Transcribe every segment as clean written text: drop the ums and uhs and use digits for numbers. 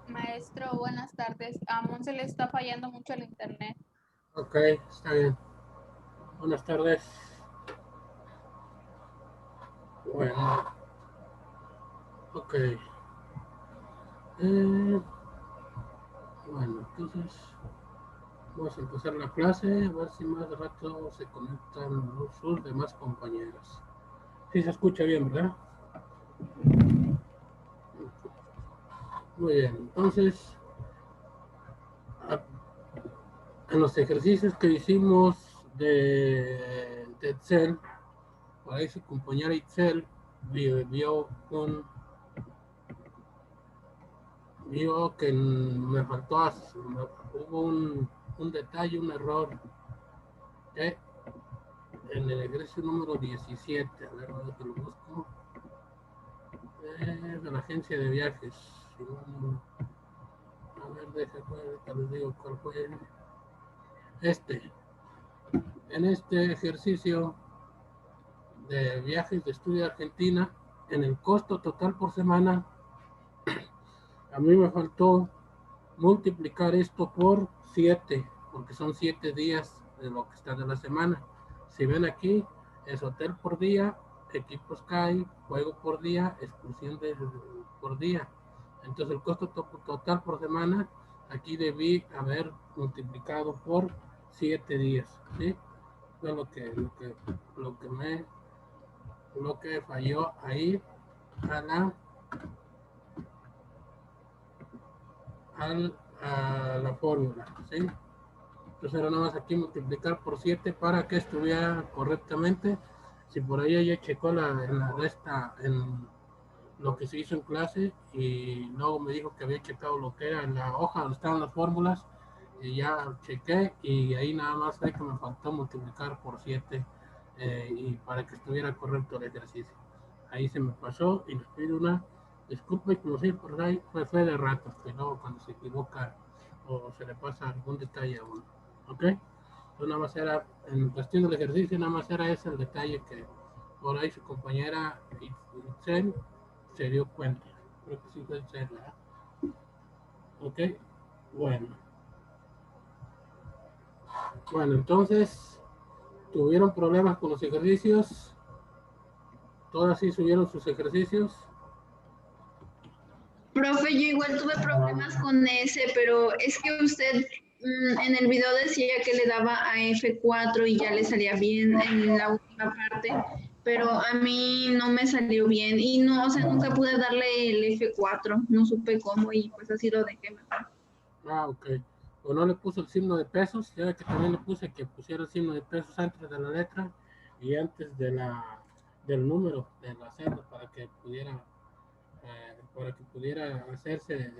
Maestro, buenas tardes. A Monse le está fallando mucho el internet. Ok, está bien. Buenas tardes. Bueno, ok. Eh, bueno, entonces vamos a empezar la clase, a ver si más de rato se conectan sus demás compañeros. Sí se escucha bien, ¿verdad? Muy bien, entonces a- en los ejercicios que hicimos de Excel, por ahí su compañera Excel vio que me faltó, hubo un detalle, un error, ¿eh? En el ejercicio número 17, a ver, que lo busco, de la agencia de viajes. A ver, déjame, les digo cuál fue. Este, en este ejercicio de viajes de estudio a Argentina, en el costo total por semana, a mí me faltó multiplicar esto por 7, porque son 7 días de lo que está de la semana. Si ven aquí, es hotel por día, equipo Sky, juego por día, excursión por día. Entonces el costo total por semana, aquí debí haber multiplicado por 7 días. ¿Sí? Fue lo que lo que falló ahí a la fórmula. ¿Sí? Entonces era nada más aquí multiplicar por 7 para que estuviera correctamente. Si por ahí ella checó en lo que se hizo en clase y luego me dijo que había checado lo que era en la hoja donde estaban las fórmulas y ya chequé y ahí nada más fue que me faltó multiplicar por 7 y para que estuviera correcto el ejercicio. Ahí se me pasó y les pido una disculpa y como si por ahí fue de rato, que luego cuando se equivoca o se le pasa algún detalle a uno. ¿Ok? Entonces nada más era, en cuestión del ejercicio, nada más era ese el detalle que por ahí su compañera Itzel se dio cuenta. Creo que sí fue Itzel, ¿verdad? ¿Ok? Bueno. Bueno, entonces, tuvieron problemas con los ejercicios. Todas sí subieron sus ejercicios. Profe, yo igual tuve problemas con ese, pero es que usted en el video decía que le daba a F4 y ya le salía bien en la última parte, pero a mí no me salió bien y no, o sea, nunca pude darle el F4, no supe cómo y pues así lo dejé mejor. Ah, ok. O no le puso el signo de pesos. Ya que también le puse que pusiera el signo de pesos antes de la letra y antes del número de la celda para que pudiera hacerse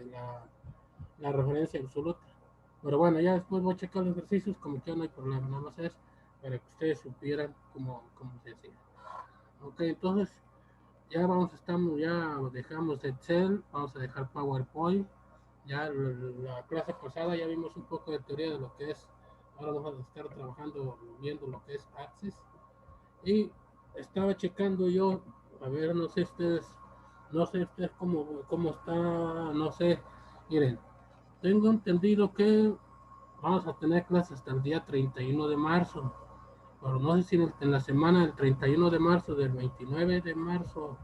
la referencia absoluta. Pero bueno, ya después voy a checar los ejercicios, como que no hay problema, nada más es para que ustedes supieran cómo se hacía. Ok, entonces ya dejamos Excel, vamos a dejar PowerPoint. Ya la clase pasada ya vimos un poco de teoría de lo que es, ahora vamos a estar trabajando, viendo lo que es Access. Y estaba checando yo, a ver, no sé ustedes cómo está, no sé, miren, tengo entendido que vamos a tener clases hasta el día 31 de marzo, pero no sé si en la semana del 31 de marzo, del 29 de marzo,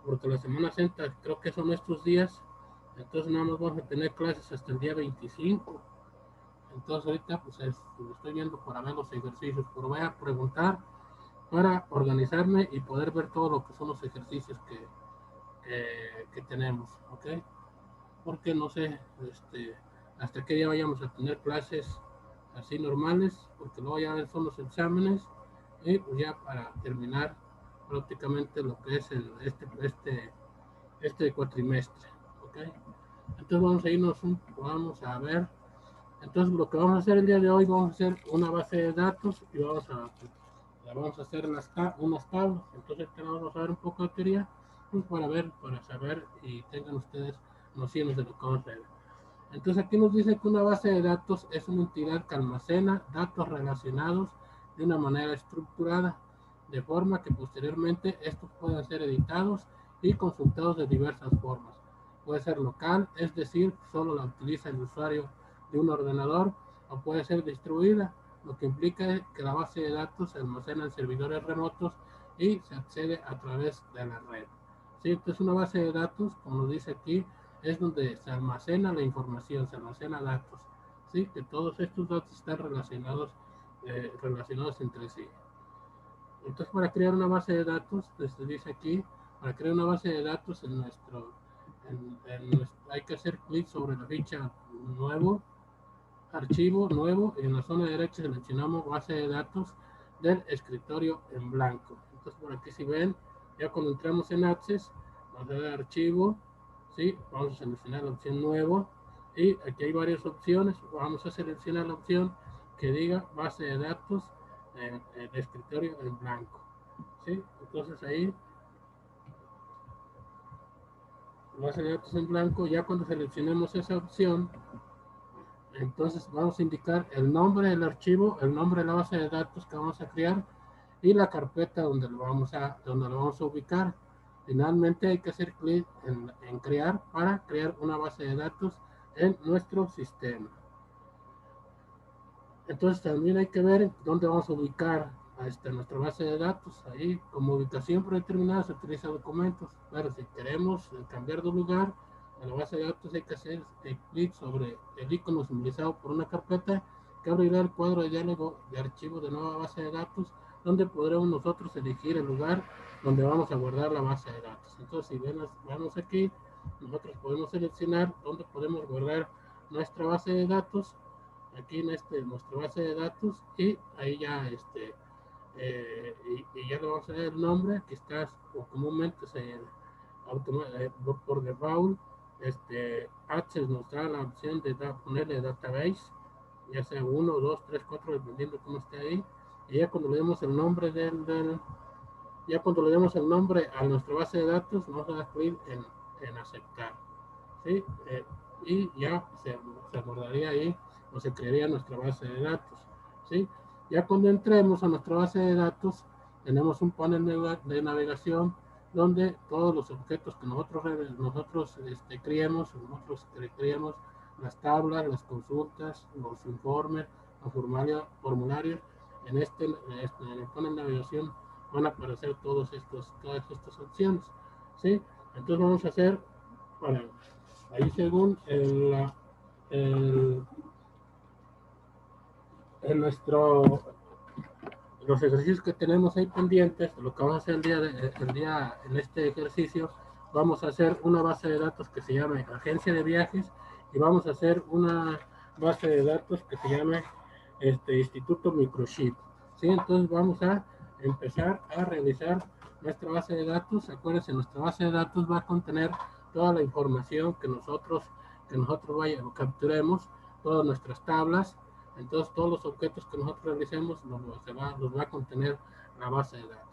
porque la Semana Santa creo que son estos días, entonces nada más vamos a tener clases hasta el día 25. Entonces ahorita pues estoy viendo para ver los ejercicios, pero voy a preguntar para organizarme y poder ver todo lo que son los ejercicios que tenemos, ¿ok? Porque no sé hasta qué día vayamos a tener clases así normales, porque luego ya son los exámenes y pues ya para terminar prácticamente lo que es este cuatrimestre, ¿ok? Entonces vamos a ver, entonces lo que vamos a hacer el día de hoy, vamos a hacer una base de datos y vamos a hacer unas tablas, entonces vamos a ver un poco de teoría, pues para saber y tengan ustedes nociones de lo que vamos a hacer. Entonces aquí nos dice que una base de datos es una entidad que almacena datos relacionados de una manera estructurada, de forma que posteriormente estos puedan ser editados y consultados de diversas formas. puede ser local, es decir, solo la utiliza el usuario de un ordenador, o puede ser distribuida, lo que implica que la base de datos se almacena en servidores remotos y se accede a través de la red. ¿Sí? Entonces una base de datos, como nos dice aquí, es donde se almacena la información, se almacena datos. ¿Sí? Que todos estos datos están relacionados entre sí. Entonces, para crear una base de datos, se dice aquí, para crear una base de datos hay que hacer clic sobre la ficha nuevo, archivo nuevo, y en la zona derecha seleccionamos base de datos del escritorio en blanco. Entonces, por aquí si ven, ya cuando entramos en Access, vamos a dar archivo, ¿sí? Vamos a seleccionar la opción nuevo, y aquí hay varias opciones. Vamos a seleccionar la opción que diga base de datos de escritorio en blanco, ¿sí? Entonces ahí base de datos en blanco. Ya cuando seleccionemos esa opción, entonces vamos a indicar el nombre del archivo, el nombre de la base de datos que vamos a crear y la carpeta donde lo vamos a ubicar. Finalmente hay que hacer clic en crear para crear una base de datos en nuestro sistema. Entonces también hay que ver dónde vamos a ubicar nuestra base de datos. Ahí como ubicación predeterminada se utiliza documentos, pero si queremos cambiar de lugar a la base de datos hay que hacer clic sobre el icono simbolizado por una carpeta que abrirá el cuadro de diálogo de archivo de nueva base de datos, donde podremos nosotros elegir el lugar donde vamos a guardar la base de datos. Entonces si vemos aquí, nosotros podemos seleccionar dónde podemos guardar nuestra base de datos. Aquí en nuestra base de datos, y ahí ya y ya le vamos a dar el nombre que está, o comúnmente por default Access nos da la opción de ponerle database, ya sea 1, 2, 3, 4, dependiendo cómo esté ahí. Y ya cuando le demos el nombre ya cuando le demos el nombre a nuestra base de datos, vamos a dar clic en aceptar, ¿sí? Y ya se guardaría ahí, o se crearía nuestra base de datos, ¿sí? Ya cuando entremos a nuestra base de datos, tenemos un panel de navegación donde todos los objetos que nosotros creemos, las tablas, las consultas, los informes, los formularios, en el panel de navegación van a aparecer todas estas opciones, ¿sí? Entonces vamos a hacer, bueno, ahí según los ejercicios que tenemos ahí pendientes, lo que vamos a hacer en este ejercicio, vamos a hacer una base de datos que se llame agencia de viajes, y vamos a hacer una base de datos que se llame Instituto Microchip, ¿sí? Entonces vamos a empezar a realizar nuestra base de datos. Acuérdense, nuestra base de datos va a contener toda la información que nosotros capturemos, todas nuestras tablas. Entonces todos los objetos que nosotros realicemos los va a contener la base de datos.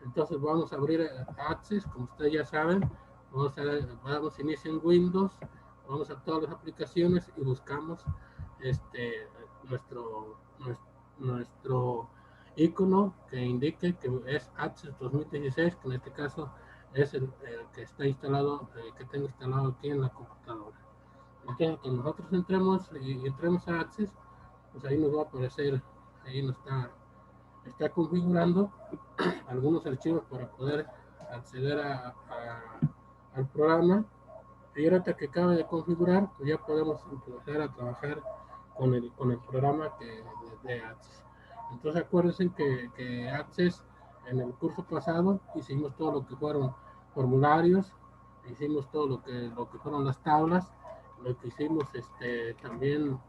Entonces vamos a abrir Access, como ustedes ya saben. Vamos a iniciar en Windows, vamos a todas las aplicaciones y buscamos nuestro icono que indique que es Access 2016, que en este caso es el que está instalado, que tengo instalado aquí en la computadora. Entonces, cuando nosotros entremos a Access, pues ahí nos va a aparecer, ahí nos está configurando algunos archivos para poder acceder al programa. Y ahorita que acabe de configurar, pues ya podemos empezar a trabajar con el programa de Access. Entonces acuérdense que Access, en el curso pasado hicimos todo lo que fueron formularios, hicimos todo lo que fueron las tablas, lo que hicimos también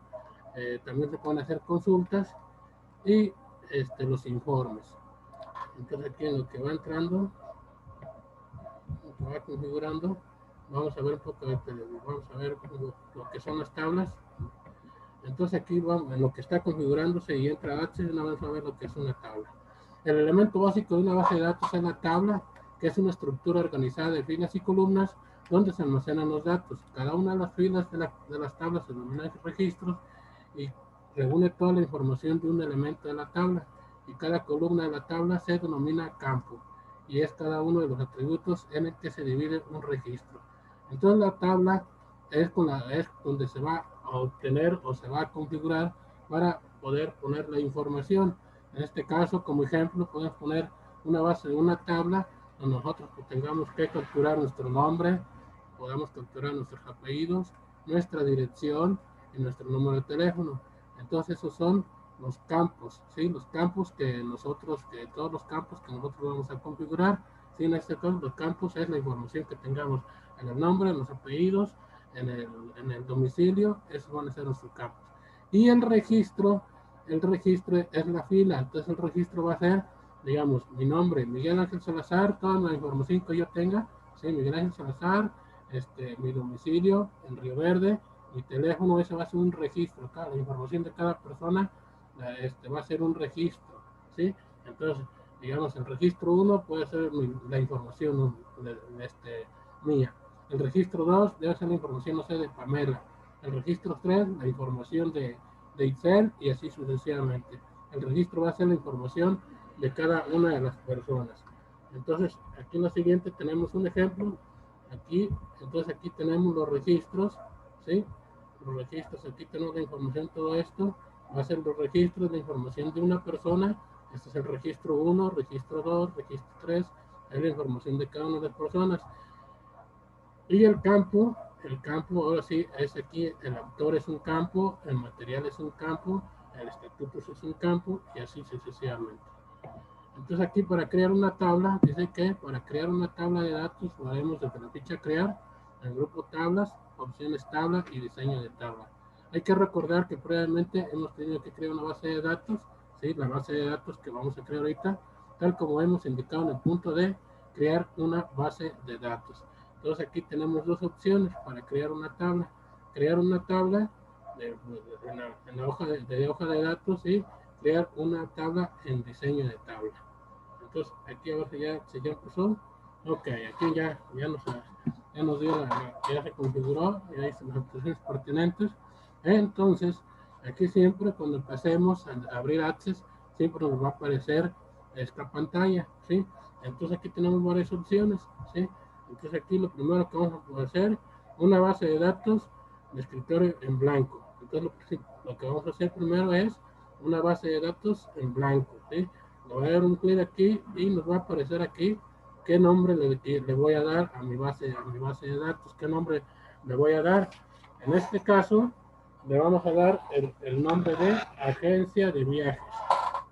se pueden hacer consultas y los informes. Entonces aquí en lo que va entrando, lo que va configurando, vamos a ver un poco vamos a ver lo que son las tablas. Entonces aquí vamos, en lo que está configurándose y entra Access, vamos a ver lo que es una tabla. El elemento básico de una base de datos es la tabla, que es una estructura organizada de filas y columnas donde se almacenan los datos. Cada una de las filas de las tablas se denomina registros y reúne toda la información de un elemento de la tabla, y cada columna de la tabla se denomina campo y es cada uno de los atributos en el que se divide un registro. Entonces la tabla es donde se va a obtener o se va a configurar para poder poner la información. En este caso, como ejemplo, podemos poner una base de una tabla donde nosotros tengamos que capturar nuestro nombre, podemos capturar nuestros apellidos, nuestra dirección y nuestro número de teléfono. Entonces esos son los campos, ¿sí? Los campos todos los campos que nosotros vamos a configurar. ¿Sí? En este caso, los campos es la información que tengamos en el nombre, en los apellidos, en el domicilio, esos van a ser nuestros campos. Y el registro es la fila. Entonces el registro va a ser, digamos, mi nombre, Miguel Ángel Salazar, toda la información que yo tenga, ¿sí? Miguel Ángel Salazar, mi domicilio en Río Verde, mi teléfono, ese va a ser un registro. La información de cada persona va a ser un registro, ¿sí? Entonces, digamos, el registro 1 puede ser la información mía. El registro 2 debe ser la información, no sé, de Pamela. El registro 3, la información de Itzel y así sucesivamente. El registro va a ser la información de cada una de las personas. Entonces, aquí en lo siguiente tenemos un ejemplo. Entonces aquí tenemos los registros, ¿sí? Los registros, aquí tenemos la información, todo esto va a ser los registros de información de una persona. Este es el registro 1, registro 2, registro 3, es la información de cada una de las personas. Y el campo ahora sí es aquí, el autor es un campo, el material es un campo, el estatuto es un campo y así sucesivamente. Entonces aquí para crear una tabla, dice que para crear una tabla de datos lo haremos desde la ficha crear, el grupo tablas, opciones tabla y diseño de tabla. Hay que recordar que previamente hemos tenido que crear una base de datos, ¿sí? La base de datos que vamos a crear ahorita, tal como hemos indicado en el punto de crear una base de datos. Entonces aquí tenemos dos opciones para crear una tabla. Crear una tabla en la hoja de datos y crear una tabla en diseño de tabla. Entonces aquí a ver si ya empezó. Ok, aquí ya nos dio ya se configuró, ya hice las opciones pertinentes. Entonces aquí siempre cuando empecemos a abrir Access siempre nos va a aparecer esta pantalla, ¿sí? Entonces aquí tenemos varias opciones, ¿sí? Entonces aquí lo primero que vamos a poder hacer, una base de datos de escritorio en blanco. Entonces lo que vamos a hacer primero es una base de datos en blanco, ¿sí? Le voy a dar un clic aquí y nos va a aparecer aquí qué nombre le voy a dar a mi base de datos, qué nombre le voy a dar. En este caso le vamos a dar el nombre de agencia de viajes,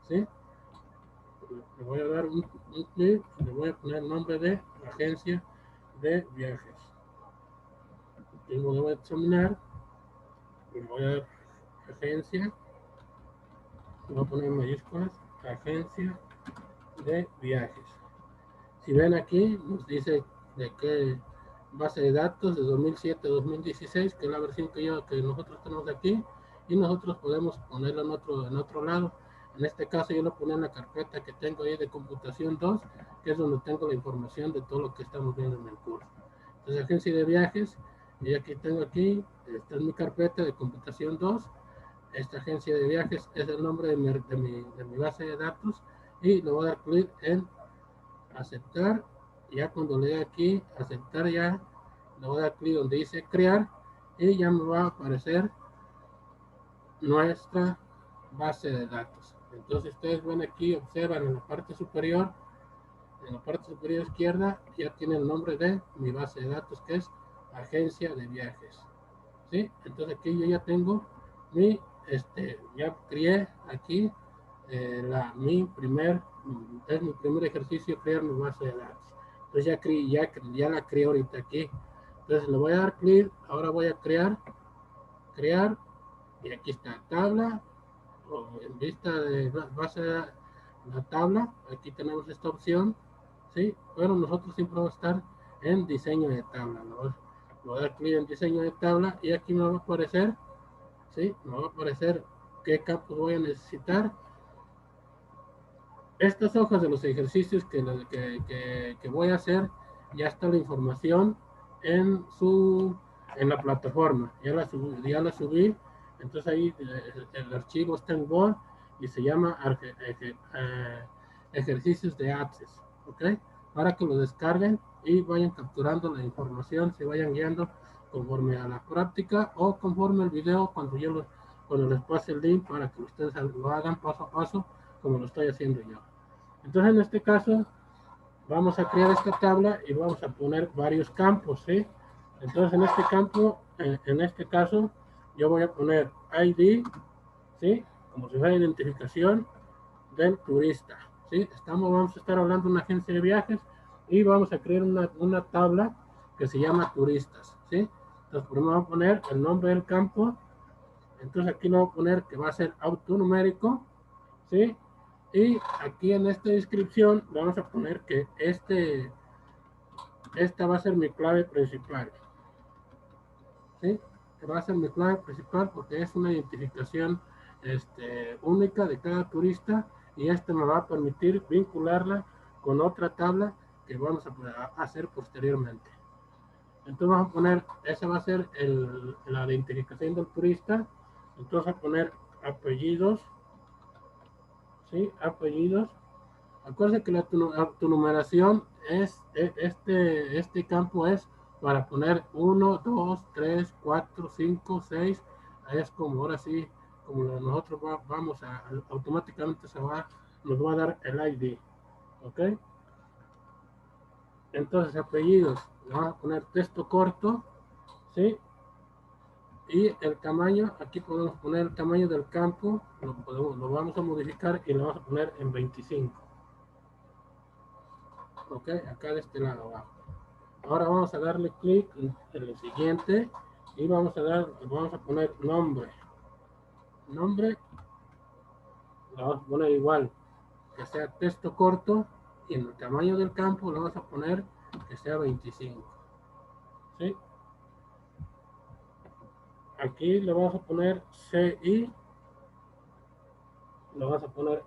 ¿sí? Le voy a dar un clic, le voy a poner el nombre de agencia de viajes. Y lo voy a examinar, le voy a dar agencia, le voy a poner en mayúsculas, agencia de viajes. Si ven aquí, nos dice de qué base de datos de 2007-2016, que es la versión que nosotros tenemos aquí, y nosotros podemos ponerlo en otro lado. En este caso yo lo pongo en la carpeta que tengo ahí de computación 2, que es donde tengo la información de todo lo que estamos viendo en el curso. Entonces, agencia de viajes, y aquí tengo esta es mi carpeta de computación 2, esta agencia de viajes es el nombre de mi base de datos, y le voy a dar clic en aceptar. Ya cuando le dé aquí aceptar, ya le voy a dar clic donde dice crear y ya me va a aparecer nuestra base de datos. Entonces ustedes ven aquí, observan en la parte superior izquierda, ya tiene el nombre de mi base de datos, que es agencia de viajes, ¿sí? Entonces aquí yo ya tengo ya creé aquí mi primer ejercicio, crear mi base de datos. Entonces ya la creé ahorita aquí. Entonces le voy a dar clic, ahora voy a crear, y aquí está tabla, o en vista de base de la tabla, aquí tenemos esta opción, ¿sí? Pero nosotros siempre vamos a estar en diseño de tabla. Le voy a dar clic en diseño de tabla y aquí me va a aparecer, ¿sí? Me va a aparecer qué campos voy a necesitar. Estas hojas de los ejercicios que voy a hacer, ya está la información en la plataforma. Ya la subí. Entonces ahí el archivo está en Word y se llama ejercicios de Access, ¿ok? Para que lo descarguen y vayan capturando la información, se vayan guiando conforme a la práctica o conforme al video cuando les pase el link para que ustedes lo hagan paso a paso como lo estoy haciendo yo. Entonces en este caso vamos a crear esta tabla y vamos a poner varios campos, ¿sí? Entonces en este campo, en este caso, yo voy a poner ID, ¿sí? Como si fuera identificación del turista, ¿sí? Vamos a estar hablando de una agencia de viajes y vamos a crear una tabla que se llama turistas, ¿sí? Entonces primero vamos a poner el nombre del campo, entonces aquí lo voy a poner que va a ser autonumérico, ¿sí? Y aquí en esta descripción vamos a poner que esta va a ser mi clave principal, ¿sí? Que va a ser mi clave principal porque es una identificación única de cada turista y esto me va a permitir vincularla con otra tabla que vamos a hacer posteriormente. Entonces vamos a poner, esa va a ser la identificación del turista. Entonces a poner apellidos, ¿sí? Apellidos. Acuérdense que la autonumeración este campo es para poner 1, 2, 3, 4, 5, 6. Es como ahora sí, como nosotros automáticamente nos va a dar el ID. ¿Ok? Entonces, apellidos, vamos a poner texto corto, ¿sí? Y el tamaño, aquí podemos poner el tamaño del campo, lo vamos a modificar y lo vamos a poner en 25. Ok, acá de este lado abajo. Ahora vamos a darle clic en el siguiente y vamos a poner nombre. Nombre, lo vamos a poner igual, que sea texto corto y en el tamaño del campo lo vamos a poner que sea 25. ¿Sí? Aquí le vamos a poner CI, lo vamos a poner,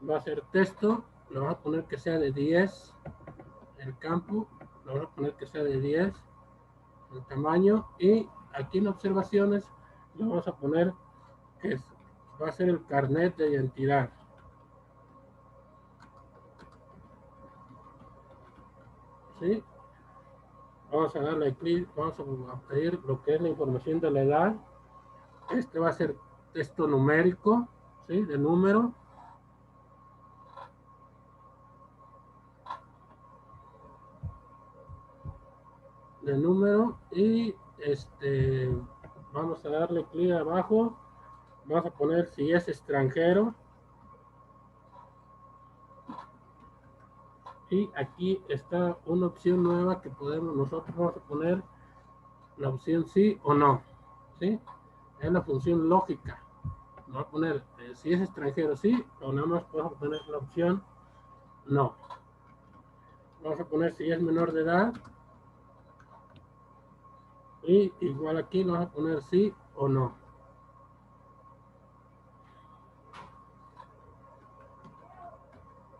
va a ser texto, lo vamos a poner que sea de 10, el campo, lo vamos a poner que sea de 10, el tamaño, y aquí en observaciones le vamos a poner que va a ser el carnet de identidad. ¿Sí? Vamos a darle clic, vamos a pedir lo que es la información de la edad. Este va a ser texto numérico, ¿sí? De número. De número y vamos a darle clic abajo, vamos a poner si es extranjero y aquí está una opción nueva que nosotros vamos a poner la opción sí o no, ¿sí? Es la función lógica, vamos a poner si es extranjero sí o nada más podemos poner la opción no. Vamos a poner si es menor de edad y igual aquí vamos a poner sí o no.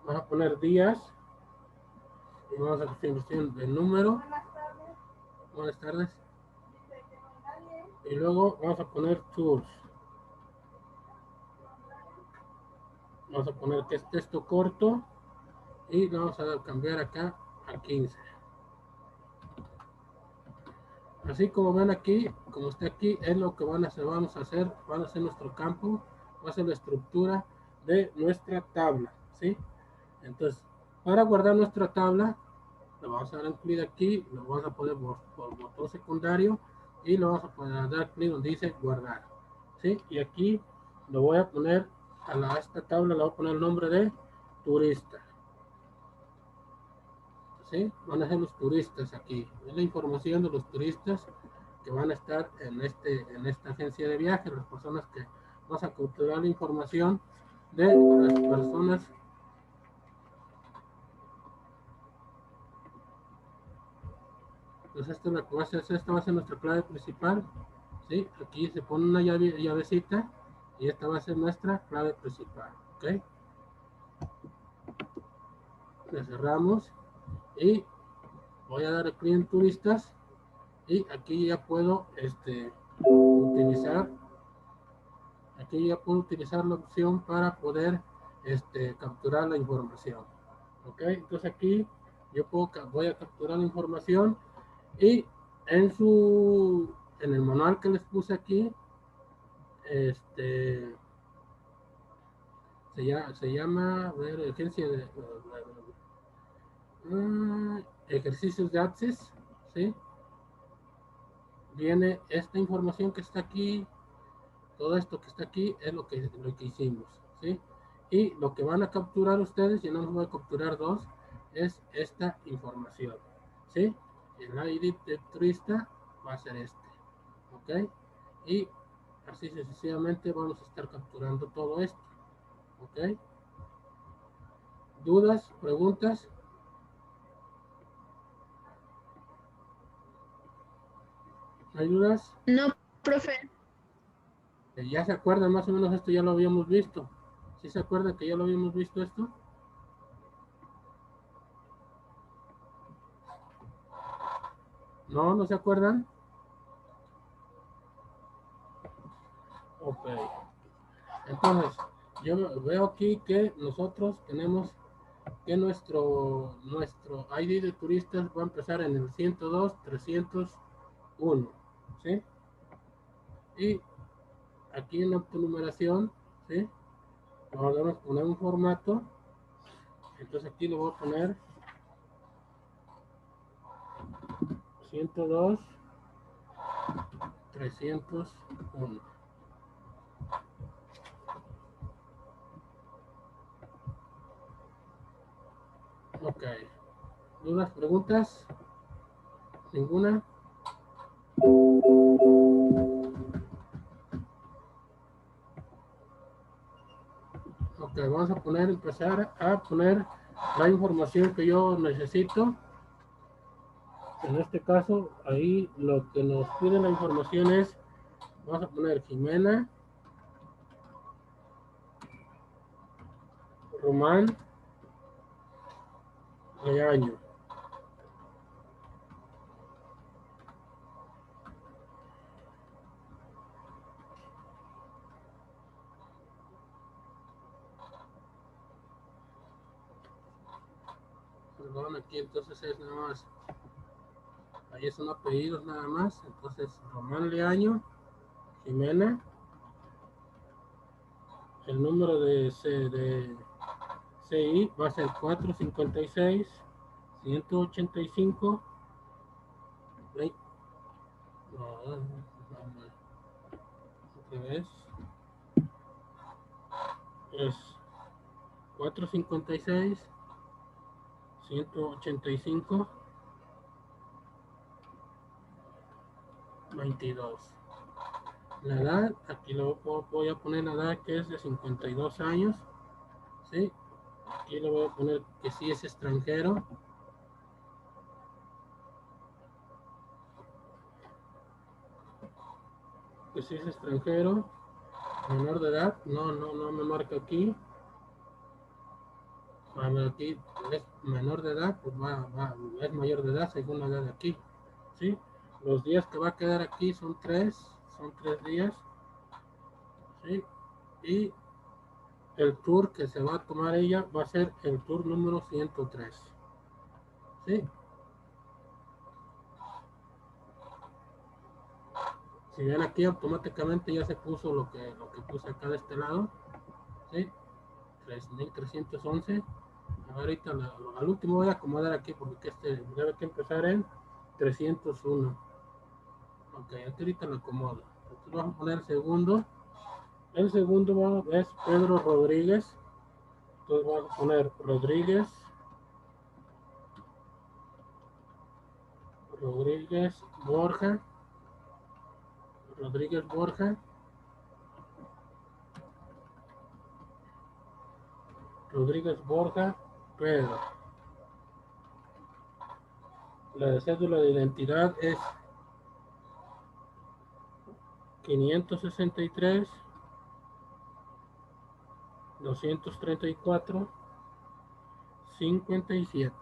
Vamos a poner días y vamos a hacer opción de número. Buenas tardes. Y luego vamos a poner tours. Vamos a poner que es texto corto y lo vamos a cambiar acá a 15. Así como ven aquí, como está aquí, es lo que vamos a hacer nuestro campo, va a ser la estructura de nuestra tabla, ¿sí? Entonces, para guardar nuestra tabla, lo vamos a dar clic aquí, lo vamos a poner por botón secundario y lo vamos a poder dar clic donde dice guardar, ¿sí? Y aquí lo voy a poner a esta tabla, le voy a poner el nombre de turista, ¿sí? Van a ser los turistas aquí, es la información de los turistas que van a estar en esta agencia de viajes, las personas que vamos a capturar la información de las personas. Entonces esta va a ser nuestra clave principal, ¿sí? Aquí se pone una llavecita y esta va a ser nuestra clave principal, ¿ok? Le cerramos y voy a dar clic en turistas y aquí ya puedo utilizar la opción para poder capturar la información, ¿ok? Entonces aquí Yo voy a capturar la información y en el manual que les puse aquí, se llama, a ver, ejercicios de Access, ¿sí? Viene esta información que está aquí, todo esto que está aquí es lo que hicimos, ¿sí? Y lo que van a capturar ustedes, yo no los voy a capturar dos, es esta información, ¿sí? El ID de turista va a ser este, ¿ok? Y así sucesivamente vamos a estar capturando todo esto, ¿ok? ¿Dudas? ¿Preguntas? ¿No hay dudas? No, profe. Ya se acuerdan más o menos esto, ya lo habíamos visto. ¿Sí se acuerdan que ya lo habíamos visto esto? ¿No? ¿No se acuerdan? Ok. Entonces, yo veo aquí que nosotros tenemos que nuestro ID de turistas va a empezar en el 102.301, ¿sí? Y aquí en la numeración, ¿sí? Vamos a poner un formato. Entonces aquí le voy a poner 102.301. Ok. ¿Dudas, preguntas? ¿Ninguna? Ok, vamos a empezar a poner la información que yo necesito. En este caso, ahí lo que nos pide la información es, vamos a poner Jimena Román Leaño. Perdón, aquí entonces es nada más, ahí son apellidos nada más, entonces Román Leaño, Jimena, el número de CI va a ser 456 185 20, no, otra vez es 456 185 22. La edad, aquí lo voy a poner la edad que es de 52 años, ¿sí? Aquí le voy a poner que sí es extranjero. Que si es extranjero, menor de edad, no me marca aquí. Aquí es menor de edad, pues es mayor de edad según la edad aquí, ¿sí? Los días que va a quedar aquí son tres días, ¿sí? Y el tour que se va a tomar ella va a ser el tour número 103, ¿sí? Si ven aquí automáticamente ya se puso lo que puse acá de este lado, ¿sí? 3311. Ahorita al último voy a acomodar aquí porque este debe que empezar en 301. Ok, ahorita lo acomodo. Entonces vamos a poner el segundo. El segundo es Pedro Rodríguez. Entonces vamos a poner Rodríguez Borja. Rodríguez Borja. Rodríguez Borja Pedro. La cédula de identidad es 563 234 57.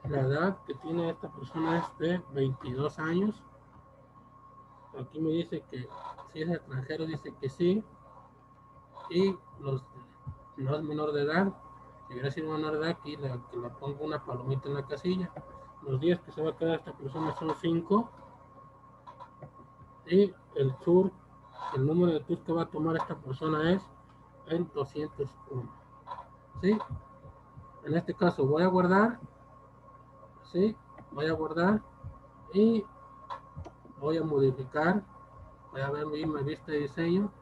La edad que tiene esta persona es de 22 años. Aquí me dice que si es extranjero, dice que sí. Y no es menor de edad. Si hubiera sido menor de edad, aquí que le pongo una palomita en la casilla. Los días que se va a quedar esta persona son 5. Y el tour, el número de tour que va a tomar esta persona es el 201. ¿Sí? En este caso voy a guardar. ¿Sí? Voy a guardar. Y voy a modificar. Voy a ver mi vista de diseño.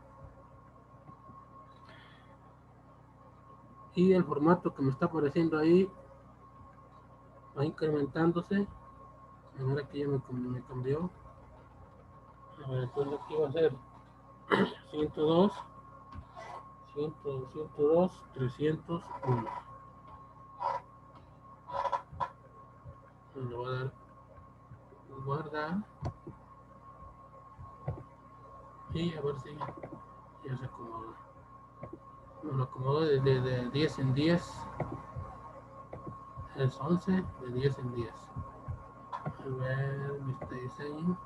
Y el formato que me está apareciendo ahí va incrementándose. A ver, aquí ya me cambió. A ver, entonces aquí va a ser 102, 102, 301. Le voy a dar guardar. Y a ver si ya se acomoda. Me lo acomodo de 10 en 10. Es 11 de 10 en 10. A ver, este diseño.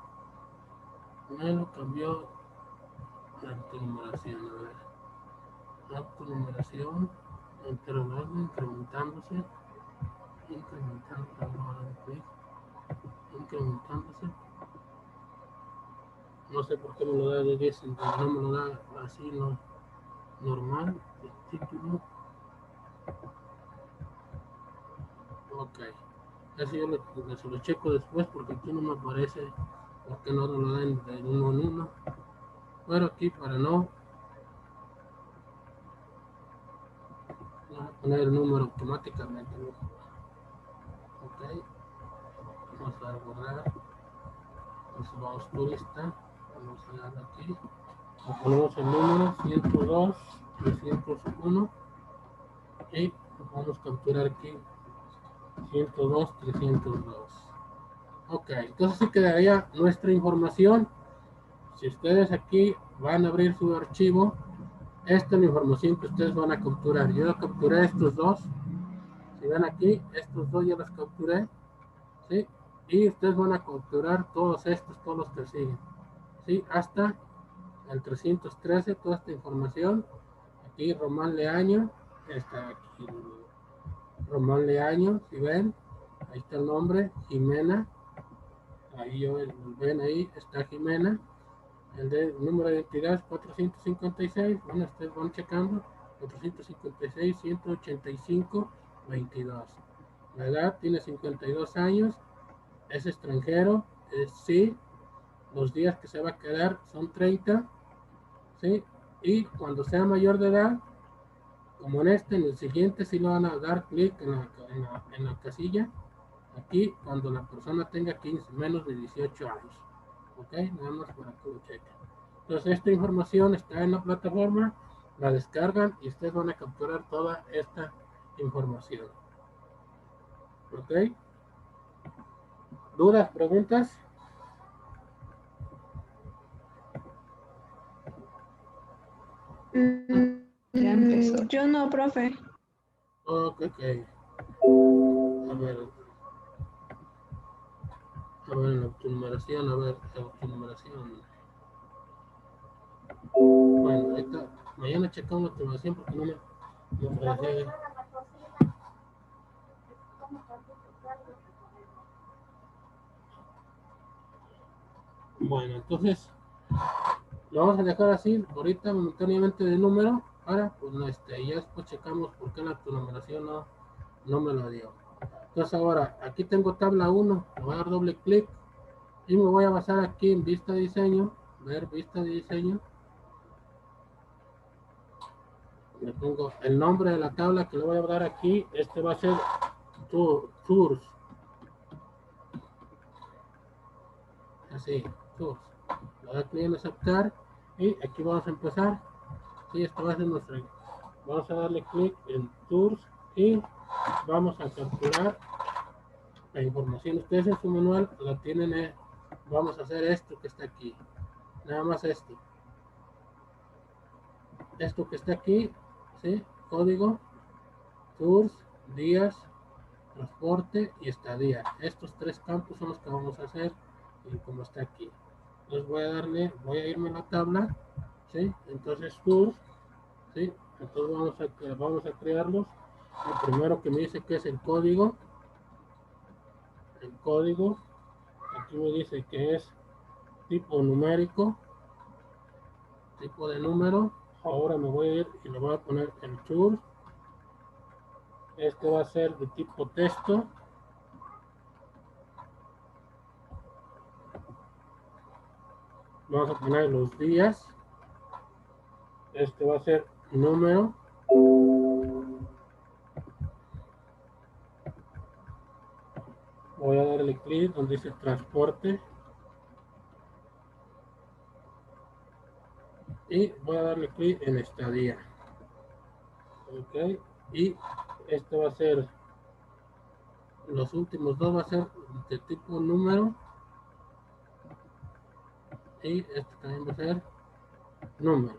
Me lo cambió la autonumeración. A ver. Autonumeración. Interrogando, incrementándose. Incrementándose. Incrementándose. No sé por qué me lo da de 10 en 10. No me lo da así, no. Normal. El título. Ok. Eso yo se lo checo después porque aquí no me aparece porque no lo dan de uno en uno. Pero aquí para no poner el número automáticamente. Ok. Vamos a guardar. Entonces vamos turista. Vamos a dar aquí. Ponemos el número 102, 301 y vamos a capturar aquí 102, 302. Ok, entonces sí quedaría nuestra información. Si ustedes aquí van a abrir su archivo, esta es la información que ustedes van a capturar. Yo capturé estos dos. Si ven aquí, estos dos ya los capturé. ¿Sí? Y ustedes van a capturar todos estos, todos los que siguen. ¿Sí? Hasta el 313, toda esta información. Aquí Román Leaño. Está aquí Román Leaño, si ven. Ahí está el nombre, Jimena. Ahí ven, ahí está Jimena. El número de identidad es 456. Bueno, ustedes van checando. 456, 185, 22. La edad tiene 52 años. Es extranjero. Sí. Los días que se va a quedar son 30. ¿Sí? Y cuando sea mayor de edad, como en el siguiente, sí le van a dar clic en la casilla. Aquí, cuando la persona tenga 15, menos de 18 años. Ok, nada más para que lo chequen. Entonces, esta información está en la plataforma, la descargan y ustedes van a capturar toda esta información. Ok, ¿dudas, preguntas? Ya empezó. Yo no, profe. Ok. A ver, la autonumeración, la autonumeración. Bueno, ahorita, mañana checamos la autonumeración porque no me parecía. Bueno, entonces, lo vamos a dejar así, ahorita momentáneamente de número, para, pues, ya después checamos por qué la autonumeración no me lo dio. Entonces ahora, aquí tengo tabla 1, le voy a dar doble clic y me voy a basar aquí en vista de diseño, ver vista de diseño. Le pongo el nombre de la tabla que le voy a dar aquí, este va a ser Tours. Así, Tours. Le voy a clic en aceptar y aquí vamos a empezar. Sí, esto va a ser nuestro. Vamos a darle clic en Tours y vamos a capturar la información. Ustedes en su manual la tienen. Vamos a hacer esto que está aquí. Nada más esto. Esto que está aquí, ¿sí? Código, Tours, días, transporte y estadía. Estos tres campos son los que vamos a hacer y como está aquí. Entonces voy a irme a la tabla, ¿sí? Entonces Tours, ¿sí? Entonces vamos a crearlos. El primero que me dice que es el código. El código. Aquí me dice que es tipo numérico. Tipo de número. Ahora me voy a ir y le voy a poner el tour. Este va a ser de tipo texto. Vamos a poner los días. Este va a ser número. Voy a darle clic donde dice transporte. Y voy a darle clic en estadía. Ok. Y este va a ser, los últimos dos va a ser de tipo número. Y este también va a ser número.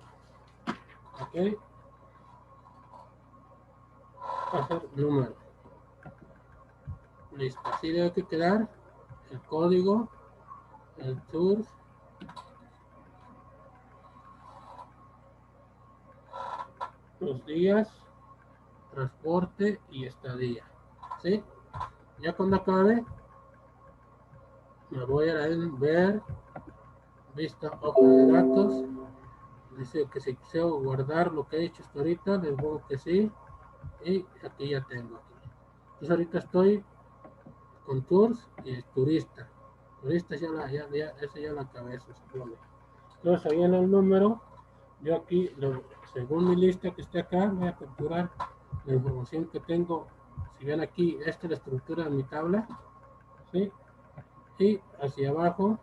Ok. Va a ser número. Listo. Así debe que quedar el código, el tour, los días, transporte y estadía. ¿Sí? Ya cuando acabe, me voy a ir a ver, vista, hoja de datos. Dice que si deseo guardar lo que he hecho hasta ahorita, les pongo que sí. Y aquí ya tengo. Entonces ahorita estoy con tours y turista. Turista ese ya la cabeza. Entonces ahí en el número, yo aquí, según mi lista que está acá, voy a capturar la información que tengo. Si ven aquí, esta es la estructura de mi tabla. ¿Sí? Y hacia abajo,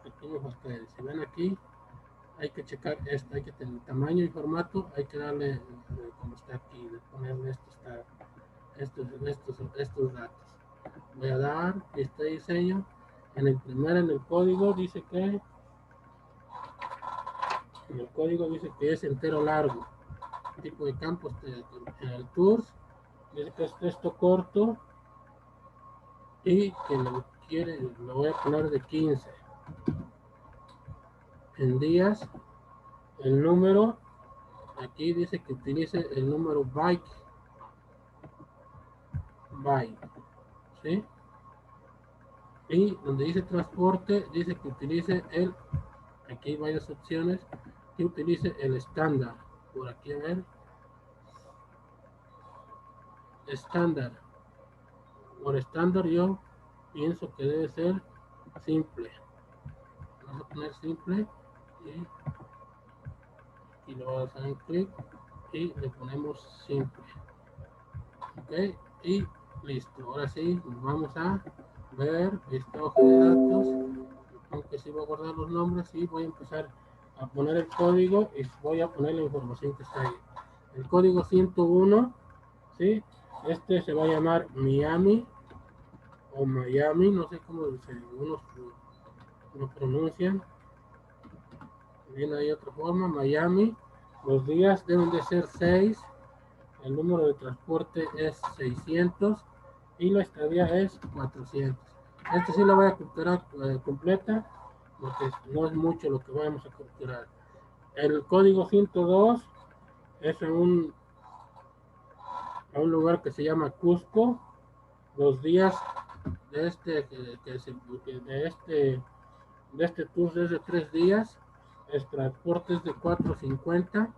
aquí me falta, si ven aquí, hay que checar esto, hay que tener el tamaño y formato, hay que darle como está aquí, de ponerle estos datos. Voy a dar este diseño. En el primero, en el código dice que es entero largo. Tipo de campo, en el tours dice que es texto corto y que lo voy a poner de 15. En días, el número, aquí dice que utilice el número byte, ¿sí? Y donde dice transporte, dice que utilice aquí hay varias opciones, que utilice el estándar. Por aquí a ver, estándar. Por estándar yo pienso que debe ser simple. Vamos a poner simple y lo vamos a dar clic y le ponemos simple. Ok, y listo. Ahora sí, vamos a ver esta hoja de datos. Aunque sí voy a guardar los nombres y voy a empezar a poner el código y voy a poner la información que está ahí. El código 101, ¿sí? Este se va a llamar Miami o Miami, no sé cómo unos lo pronuncian. Viene ahí otra forma, Miami. Los días deben de ser 6. El número de transporte es 600 y la estadía es 400. Este sí lo voy a capturar completa porque no es mucho lo que vamos a capturar. El código 102 es a un lugar que se llama Cusco. Los días de este tour es de 3 días. El transporte es de 450.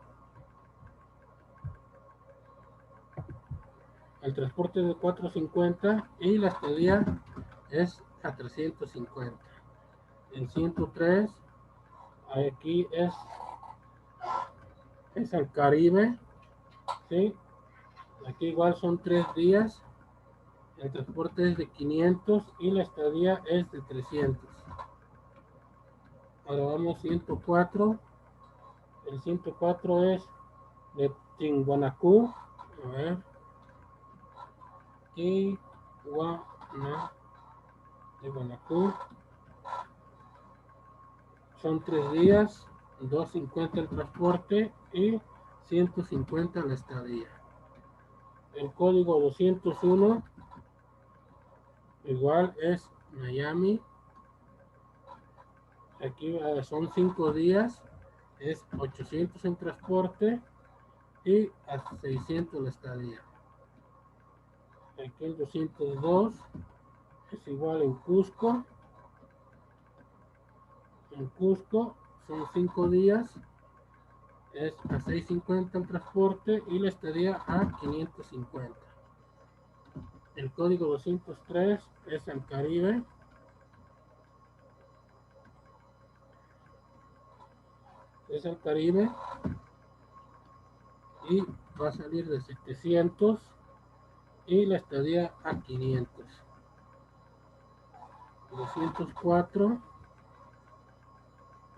El transporte es de 450 y la estadía es a 350. El 103 aquí es el Caribe, ¿sí? Aquí igual son 3 días. El transporte es de 500 y la estadía es de 300. Ahora vamos 104. El 104 es de Tiwanaku. A ver. Tiwanaku. Son 3 días. 250 el transporte y 150 la estadía. El código 201 igual es Miami. Aquí son 5 días, es 800 en transporte y a 600 la estadía. Aquí el 202 es igual en Cusco. En Cusco son 5 días, es a 650 el transporte y la estadía a 550. El código 203 es el Caribe. Es el Caribe y va a salir de 700 y la estadía a 500. 204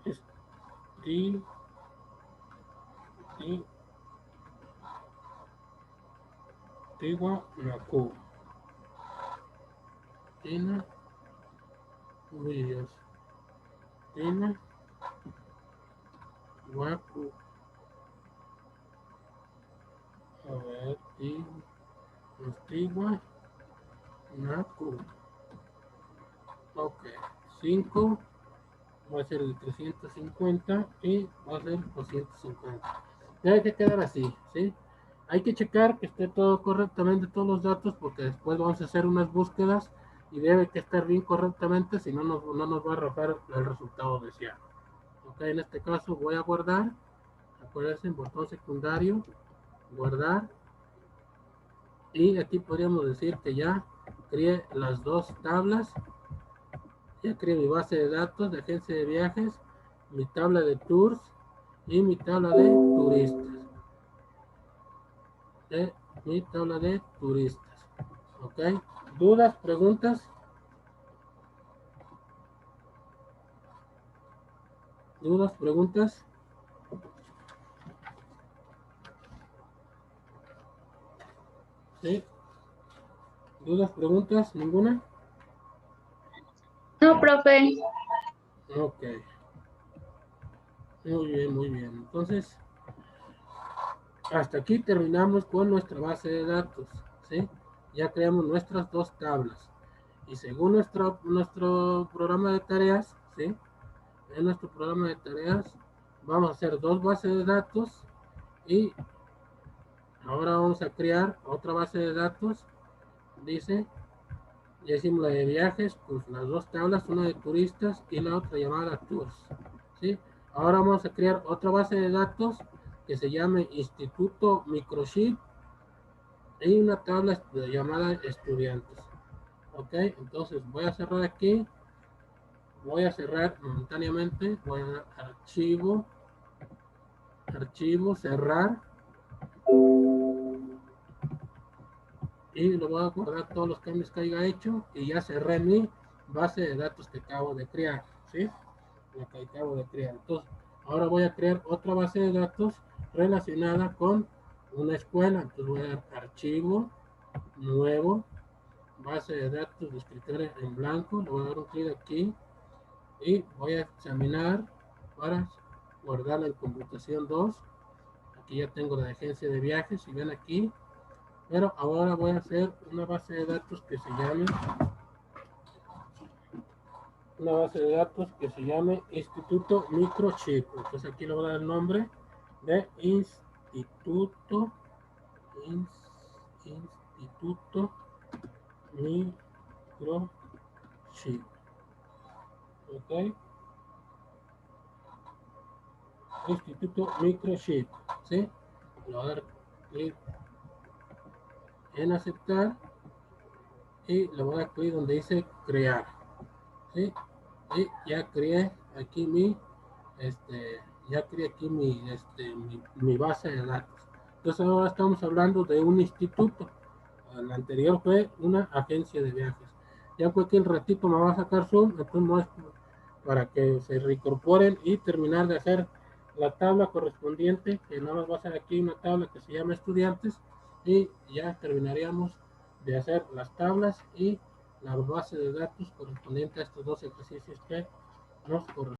es Tiwanaku. Tina, uy Dios, Tina, Waku. A ver, Tiwanaku. Ok, 5 va a ser el 350 y va a ser 250. Debe que quedar así, ¿sí? Hay que checar que esté todo correctamente, todos los datos, porque después vamos a hacer unas búsquedas y debe que estar bien correctamente, si no no nos va a arrojar el resultado deseado. Ok, en este caso voy a guardar, acuérdense, en botón secundario, guardar, y aquí podríamos decir que ya creé las dos tablas. Ya creé mi base de datos de agencia de viajes, mi tabla de tours y mi tabla de turistas. Mi tabla de turistas. ¿Ok? ¿Dudas? ¿Preguntas? ¿Dudas? ¿Preguntas? ¿Sí? ¿Dudas? ¿Preguntas? ¿Ninguna? No, profe. Ok. Muy bien, muy bien. Entonces, hasta aquí terminamos con nuestra base de datos. ¿Sí? Ya creamos nuestras dos tablas. Y según nuestro programa de tareas, ¿sí? En nuestro programa de tareas vamos a hacer dos bases de datos y ahora vamos a crear otra base de datos. Dice, ya hicimos la de viajes, pues las dos tablas, una de turistas y la otra llamada tours. ¿Sí? Ahora vamos a crear otra base de datos que se llame Instituto Microchip y una tabla llamada estudiantes. Ok, entonces voy a cerrar aquí. Voy a cerrar momentáneamente. Voy a dar archivo, cerrar. Y lo voy a guardar todos los cambios que haya hecho. Y ya cerré mi base de datos que acabo de crear. ¿Sí? La que acabo de crear. Entonces, ahora voy a crear otra base de datos relacionada con una escuela. Entonces voy a dar archivo, nuevo, base de datos de escritorio en blanco. Le voy a dar un clic aquí. Y voy a examinar para guardarla en computación 2. Aquí ya tengo la agencia de viajes, si ven aquí. Pero ahora voy a hacer una base de datos que se llame Instituto Microchip. Entonces aquí le voy a dar el nombre de Instituto Microchip. Ok. Instituto Microchip. ¿Sí? Le voy a dar clic en aceptar y le voy a dar clic donde dice crear. ¿Sí? Y ya creé aquí mi base de datos. Entonces ahora estamos hablando de un instituto. El anterior fue una agencia de viajes. Ya cualquier ratito me va a sacar Zoom, entonces no es para que se reincorporen y terminar de hacer la tabla correspondiente, que nada más va a ser aquí una tabla que se llama estudiantes, y ya terminaríamos de hacer las tablas y la base de datos correspondiente a estos dos ejercicios que nos corresponden.